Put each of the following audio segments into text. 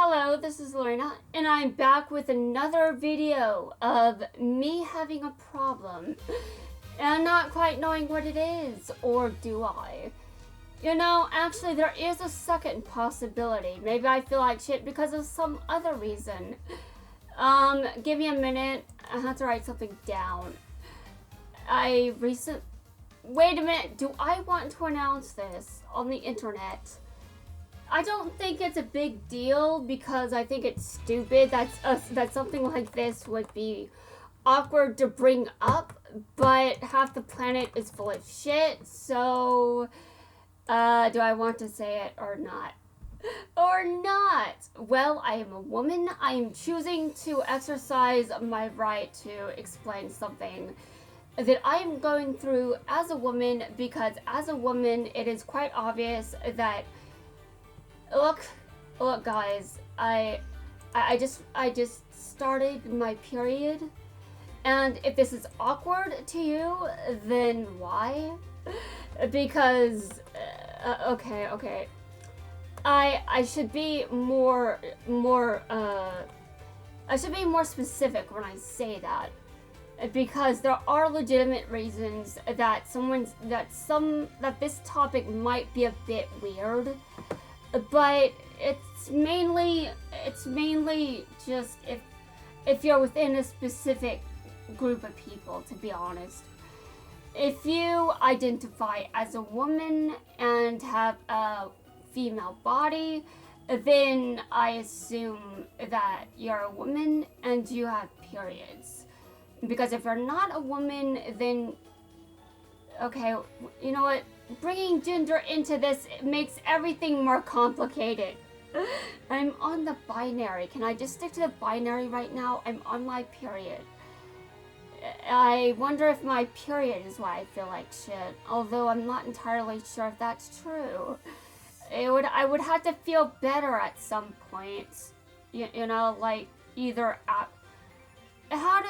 Hello, this is Lorena, and I'm back with another video of me having a problem and not quite knowing what it is, or do I? You know, actually there is a second possibility. Maybe I feel like shit because of some other reason. Give me a minute, I have to write something down. Wait a minute, do I want to announce this on the internet? I don't think it's a big deal because I think it's stupid that something like this would be awkward to bring up, but half the planet is full of shit, so do I want to say it or not? Or not? Well, I am a woman. I am choosing to exercise my right to explain something that I am going through as a woman, because as a woman it is quite obvious that Look, guys. I just started my period, and if this is awkward to you, then why? Because okay. I should be more specific when I say that, because there are legitimate reasons that this topic might be a bit weird. But it's mainly just if you're within a specific group of people, to be honest. If you identify as a woman and have a female body, then I assume that you're a woman and you have periods. Because if you're not a woman, then okay, you know what? Bringing gender into this makes everything more complicated. I'm on the binary. Can I just stick to the binary right now? I'm on my period. I wonder if my period is why I feel like shit, although I'm not entirely sure if that's true. I would have to feel better at some point. You know, like either at... How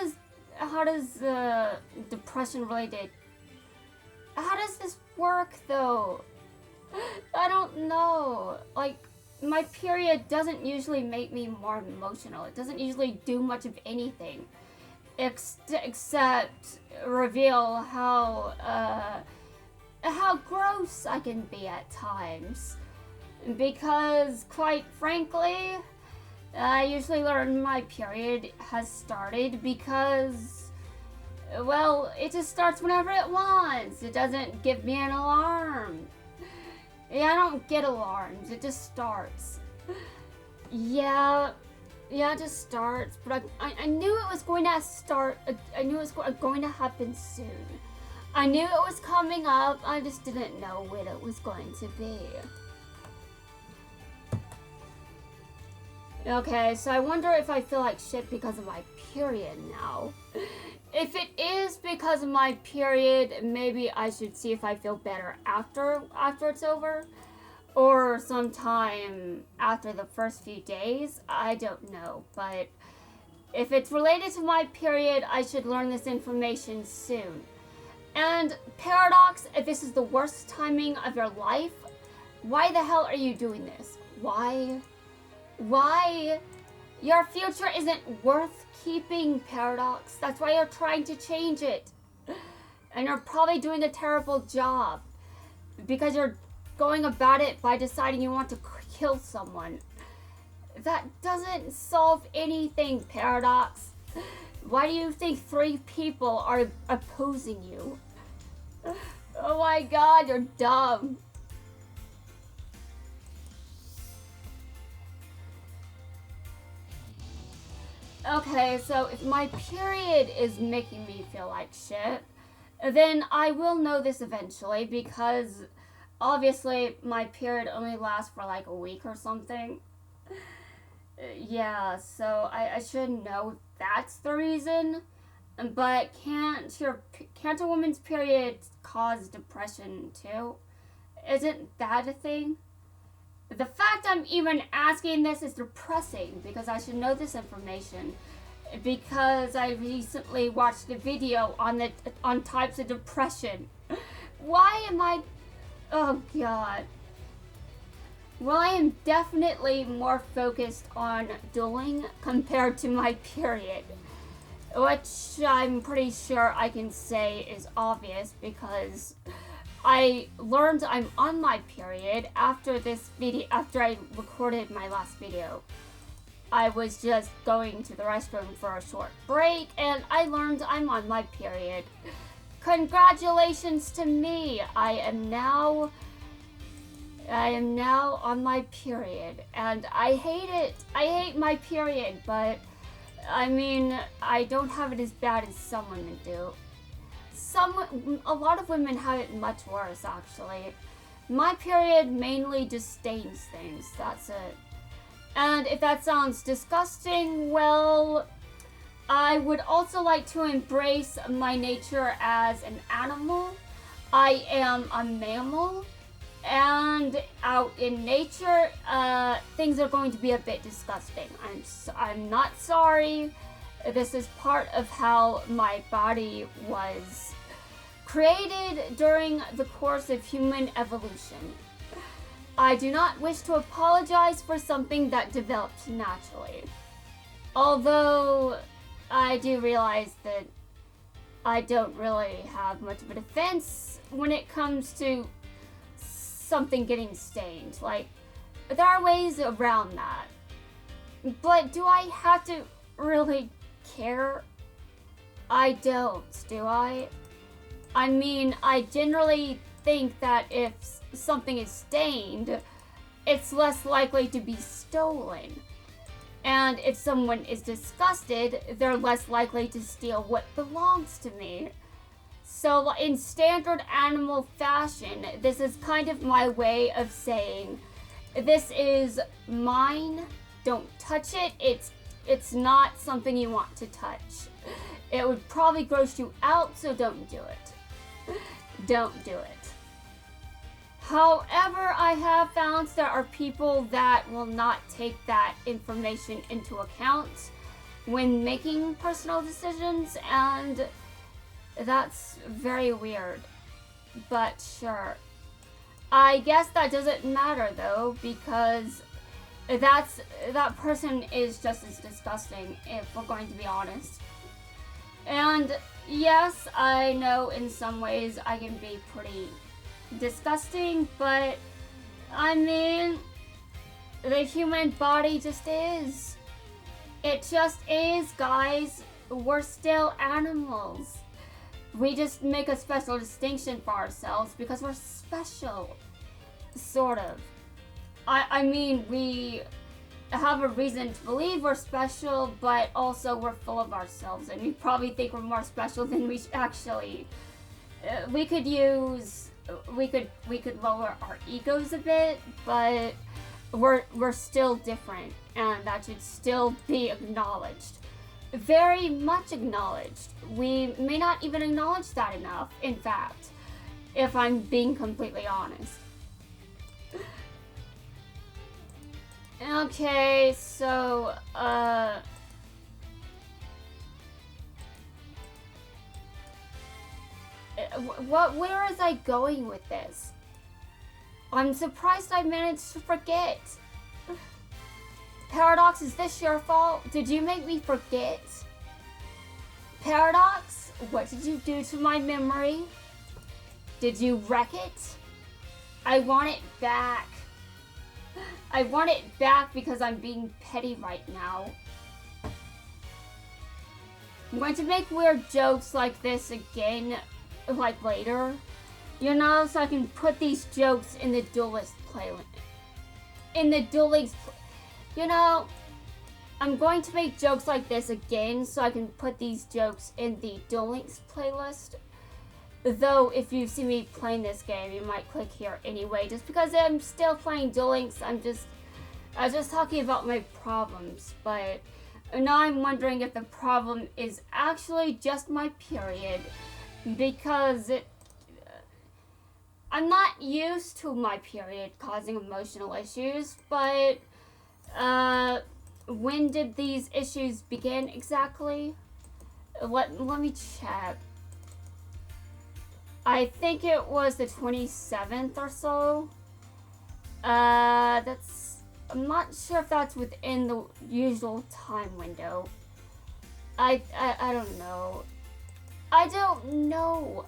does depression related... How does this work, though? I don't know. Like, my period doesn't usually make me more emotional. It doesn't usually do much of anything. Except reveal how gross I can be at times. Because, quite frankly, I usually learn my period has started because... well, it just starts whenever it wants. It doesn't give me an alarm. Yeah, I don't get alarms. It just starts. Yeah, it just starts. But I knew it was going to start. I knew it was going to happen soon. I knew it was coming up. I just didn't know when it was going to be. Okay, so I wonder if I feel like shit because of my period now. If it is because of my period, maybe I should see if I feel better after it's over, or sometime after the first few days. I don't know, but if it's related to my period, I should learn this information soon. And Paradox, if this is the worst timing of your life, why the hell are you doing this? Why? Your future isn't worth keeping, Paradox. That's why you're trying to change it. And you're probably doing a terrible job, because you're going about it by deciding you want to kill someone. That doesn't solve anything, Paradox. Why do you think 3 people are opposing you? Oh my god, you're dumb. Okay, so if my period is making me feel like shit, then I will know this eventually, because obviously my period only lasts for like a week or something. Yeah, so I should know if that's the reason. But can't a woman's period cause depression too? Isn't that a thing? The fact I'm even asking this is depressing, because I should know this information, because I recently watched a video on types of depression. Why am I... Oh god. Well, I am definitely more focused on dueling compared to my period, which I'm pretty sure I can say is obvious because I learned I'm on my period after this video, after I recorded my last video. I was just going to the restroom for a short break and I learned I'm on my period. Congratulations to me! I am now on my period and I hate it. I hate my period, but I mean, I don't have it as bad as some women do. A lot of women have it much worse, actually. My period mainly just stains things, that's it. And if that sounds disgusting, well, I would also like to embrace my nature as an animal. I am a mammal, and out in nature, things are going to be a bit disgusting. I'm not sorry. This is part of how my body was created during the course of human evolution. I do not wish to apologize for something that developed naturally. Although I do realize that I don't really have much of a defense when it comes to something getting stained. Like, there are ways around that. But do I have to really care? I don't, do I? I mean, I generally think that if something is stained, it's less likely to be stolen. And if someone is disgusted, they're less likely to steal what belongs to me. So in standard animal fashion, this is kind of my way of saying, this is mine, don't touch it, it's not something you want to touch. It would probably gross you out, so don't do it. Don't do it. However, I have found there are people that will not take that information into account when making personal decisions, and that's very weird. But sure. I guess that doesn't matter though, because that person is just as disgusting, if we're going to be honest. And yes, I know in some ways I can be pretty disgusting, but I mean, the human body just is. It just is, guys. We're still animals. We just make a special distinction for ourselves because we're special. Sort of. I mean, we have a reason to believe we're special, but also we're full of ourselves, and we probably think we're more special than we actually. We could lower our egos a bit, but we're still different, and that should still be acknowledged. Very much acknowledged. We may not even acknowledge that enough, in fact, if I'm being completely honest. Okay, so, where is I going with this? I'm surprised I managed to forget. Paradox, is this your fault? Did you make me forget? Paradox, what did you do to my memory? Did you wreck it? I want it back. I want it back because I'm being petty right now. I'm going to make weird jokes like this again, like later. You know, so I can put these jokes in the Duelist playlist. In the Duelist, you know, I'm going to make jokes like this again so I can put these jokes in the Duel Links playlist. Though, if you see me playing this game, you might click here anyway. Just because I'm still playing Duel Links, I was just talking about my problems. But now I'm wondering if the problem is actually just my period. Because I'm not used to my period causing emotional issues. But, when did these issues begin exactly? Let me check. I think it was the 27th or so. I'm not sure if that's within the usual time window. I don't know. I don't know.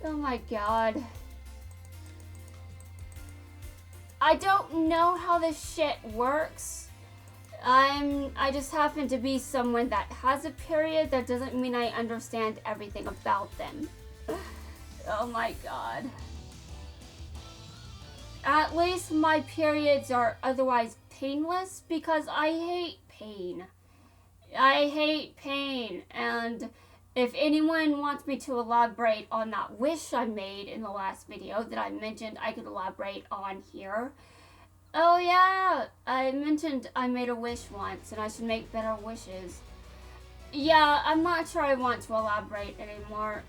Oh my god. I don't know how this shit works. I just happen to be someone that has a period. That doesn't mean I understand everything about them. Oh my god. At least my periods are otherwise painless because I hate pain. I hate pain, and if anyone wants me to elaborate on that wish I made in the last video that I mentioned I could elaborate on here. Oh yeah, I mentioned I made a wish once and I should make better wishes. Yeah, I'm not sure I want to elaborate anymore.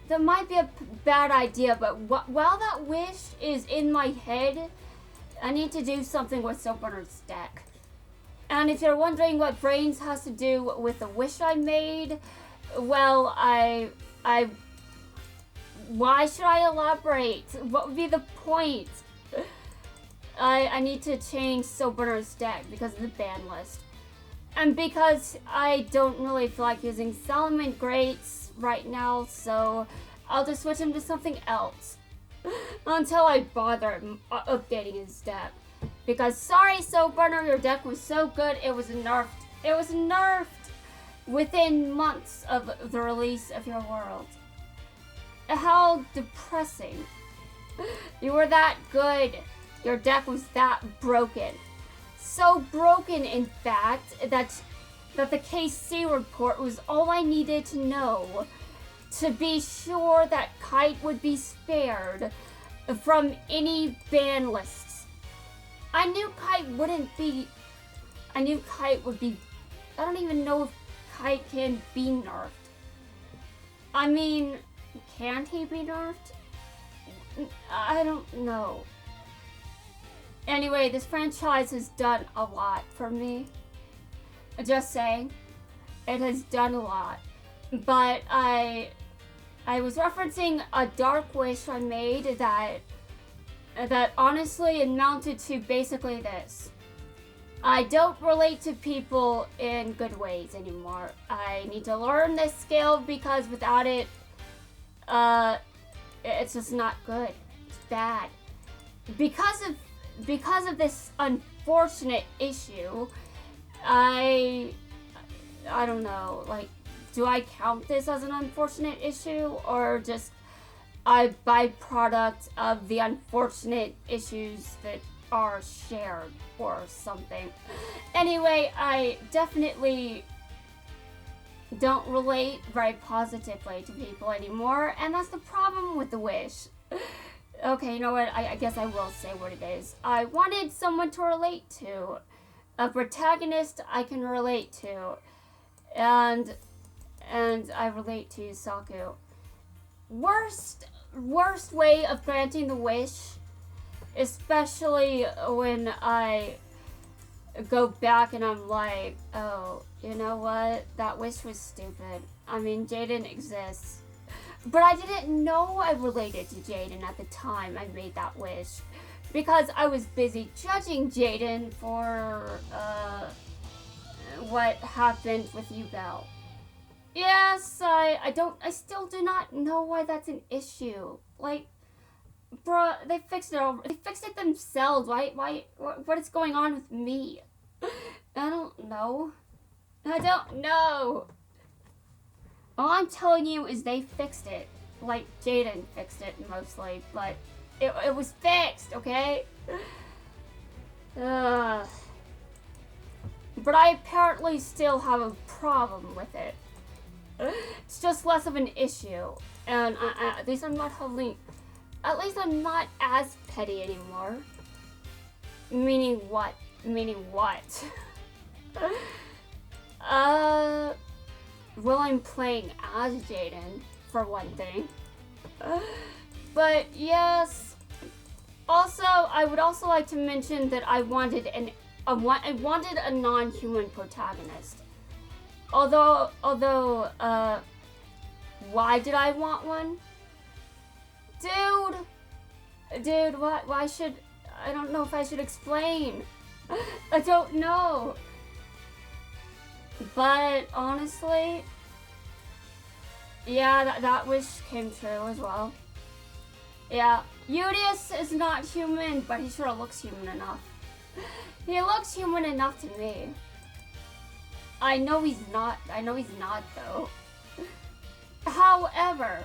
That might be a bad idea, but while that wish is in my head, I need to do something with Soap Burner's deck. And if you're wondering what brains has to do with the wish I made, well, why should I elaborate? What would be the point? I need to change Soap Burner's deck because of the ban list. And because I don't really feel like using Salmon Greats right now, so I'll just switch him to something else. Until I bother updating his deck. Because sorry, Soap Burner, your deck was so good, it was nerfed. It was nerfed within months of the release of your world. How depressing. You were that good. Your deck was that broken. So broken, in fact, that the KC report was all I needed to know to be sure that Kite would be spared from any ban lists. I knew Kite wouldn't be... I knew Kite would be... I don't even know if Kite can be nerfed. I mean, can he be nerfed? I don't know. Anyway, this franchise has done a lot for me. Just saying. It has done a lot. But I was referencing a dark wish I made that honestly amounted to basically this. I don't relate to people in good ways anymore. I need to learn this skill because without it, it's just not good. It's bad. Because of this unfortunate issue, I don't know, like, do I count this as an unfortunate issue or just a byproduct of the unfortunate issues that are shared or something? Anyway, I definitely don't relate very positively to people anymore, and that's the problem with the wish. Okay, you know what? I guess I will say what it is. I wanted someone to relate to. A protagonist I can relate to. And I relate to Saku. Worst way of granting the wish, especially when I go back and I'm like, oh, you know what? That wish was stupid. I mean, Jaden exists. But I didn't know I related to Jaden at the time I made that wish. Because I was busy judging Jaden for, what happened with you, Belle. Yes, I still do not know why that's an issue. Like, bruh, they fixed it themselves. Why, what is going on with me? I don't know. All I'm telling you is they fixed it. Like, Jaden fixed it mostly, but it was fixed, okay? But I apparently still have a problem with it. It's just less of an issue. And at least I'm not as petty anymore. Meaning what? Well, I'm playing as Jaden, for one thing. But yes. Also, I would also like to mention that I wanted a non-human protagonist. Although, why did I want one? Dude, why should I don't know if I should explain. I don't know. But honestly, yeah, that wish came true as well. Yeah, Udius is not human, but he sure looks human enough. He looks human enough to me. I know he's not though. However,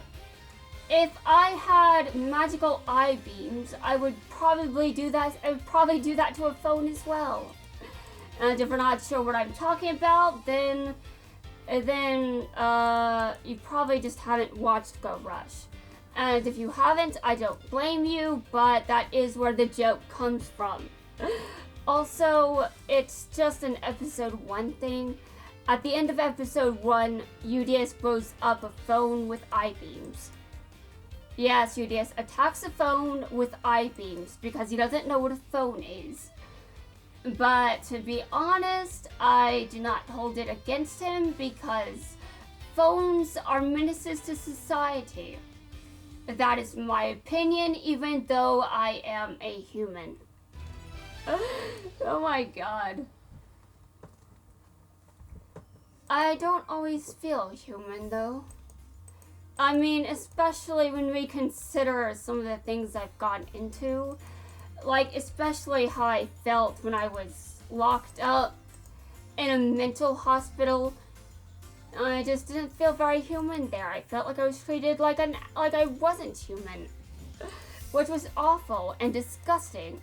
if I had magical eye beams, I would probably do that. I would probably do that to a phone as well. And if you're not sure what I'm talking about, then you probably just haven't watched Go Rush. And if you haven't, I don't blame you, but that is where the joke comes from. Also, it's just an episode 1 thing. At the end of episode 1, Udius blows up a phone with eye beams. Yes, Udius attacks a phone with eye beams because he doesn't know what a phone is. But to be honest, I do not hold it against him because phones are menaces to society. That is my opinion, even though I am a human. Oh my god. I don't always feel human, though. I mean, especially when we consider some of the things I've gotten into. Like, especially how I felt when I was locked up in a mental hospital. I just didn't feel very human there. I felt like I was treated like I wasn't human. Which was awful and disgusting.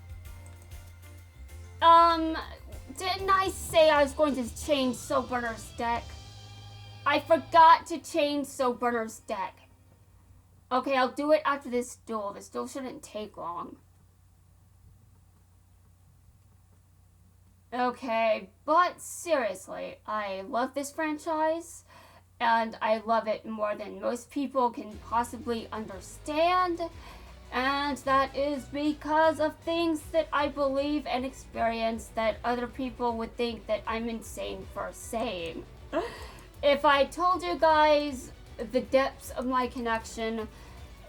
Didn't I say I was going to change Soulburner's deck? I forgot to change Soulburner's deck. Okay, I'll do it after this duel. This duel shouldn't take long. Okay, but seriously, I love this franchise, and I love it more than most people can possibly understand, and that is because of things that I believe and experience that other people would think that I'm insane for saying. If I told you guys the depths of my connection,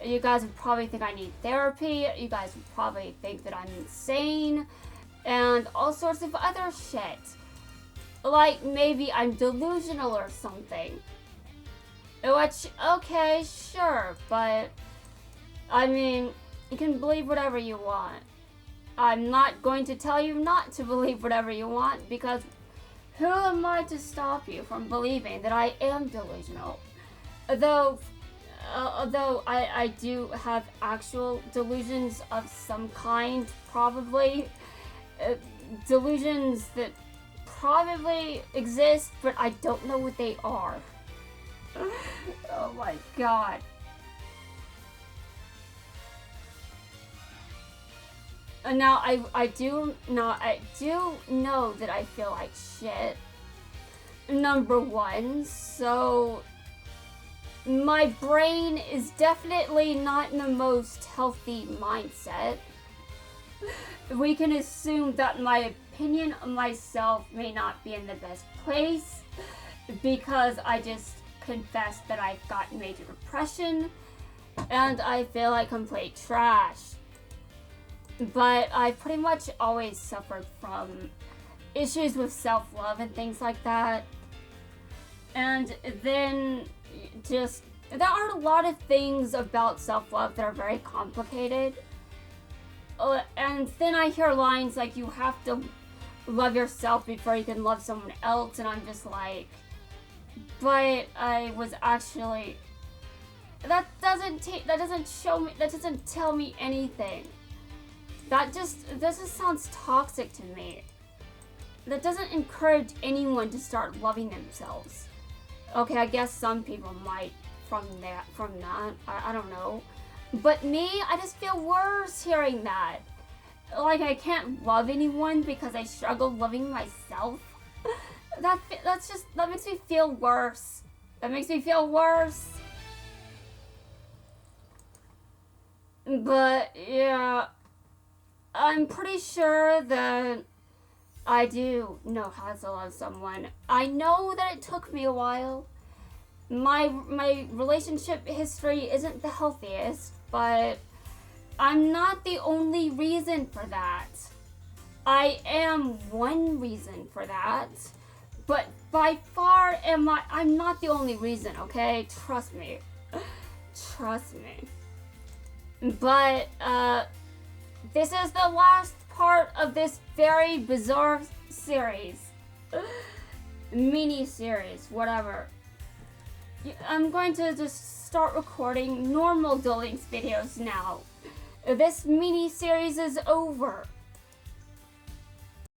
you guys would probably think I need therapy, you guys would probably think that I'm insane, and all sorts of other shit. Like, maybe I'm delusional or something. Which, okay, sure, but I mean, you can believe whatever you want. I'm not going to tell you not to believe whatever you want, because who am I to stop you from believing that I am delusional? Although I do have actual delusions of some kind, probably. Delusions that probably exist, but I don't know what they are. Oh my god. And now I do know that I feel like shit. Number one, so my brain is definitely not in the most healthy mindset. We can assume that my opinion of myself may not be in the best place because I just confessed that I've got major depression and I feel like complete trash. But I pretty much always suffered from issues with self-love and things like that. And then just, there are a lot of things about self-love that are very complicated. And then I hear lines like, you have to love yourself before you can love someone else, and I'm just like, but I was actually, that doesn't tell me anything. That just sounds toxic to me. That doesn't encourage anyone to start loving themselves. Okay, I guess some people might from that. I don't know. But me, I just feel worse hearing that. Like I can't love anyone because I struggle loving myself. That makes me feel worse. That makes me feel worse. But yeah, I'm pretty sure that I do know how to love someone. I know that it took me a while. My relationship history isn't the healthiest, but I'm not the only reason for that. I am one reason for that, but by far I'm not the only reason, okay? Trust me. Trust me. But, this is the last part of this very bizarre series. Mini-series, whatever. I'm going to just start recording normal duel links videos now. This mini-series is over.